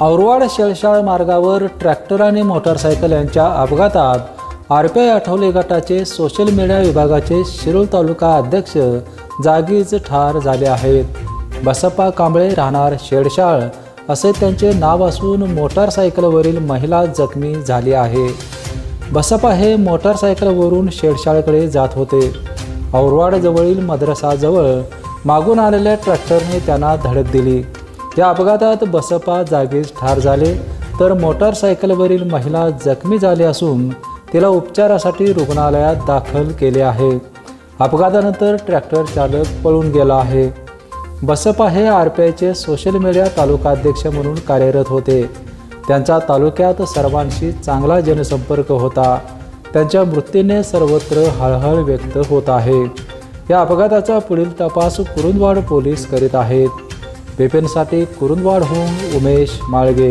औरवाड शेळशाळ मार्गावर ट्रॅक्टर आणि मोटारसायकल यांच्या अपघातात आरपीआय आठवले गटाचे सोशल मीडिया विभागाचे शिरूर तालुका अध्यक्ष जागीच ठार झाले आहेत। बसप्पा कांबळे राहणार शेळशाळ असे त्यांचे नाव असून मोटारसायकलवरील महिला जखमी झाली आहे। बसप्पा हे मोटारसायकलवरून शेळशाळकडे जात होते। औरवाडजवळील मद्रासाजवळ मागून आलेल्या ट्रॅक्टरने त्यांना धडक दिली। त्या अपघातात बसप्पा जागीच ठार झाले तर मोटारसायकलवरील महिला जखमी झाली असून तिला उपचारासाठी रुग्णालयात दाखल केले आहे। अपघातानंतर ट्रॅक्टर चालक पळून गेला आहे। बसप्पा हे आरपीआयचे सोशल मीडिया तालुका अध्यक्ष म्हणून कार्यरत होते। त्यांचा तालुक्यात सर्वांशी चांगला जनसंपर्क होता। त्यांच्या मृत्यूने सर्वत्र हळहळ व्यक्त होत आहे। या अपघाताचा पुढील तपास कुरुंदवाड पोलीस करीत आहेत। पेपेनसाठी कुरुंदवाडहून उमेश माळगे।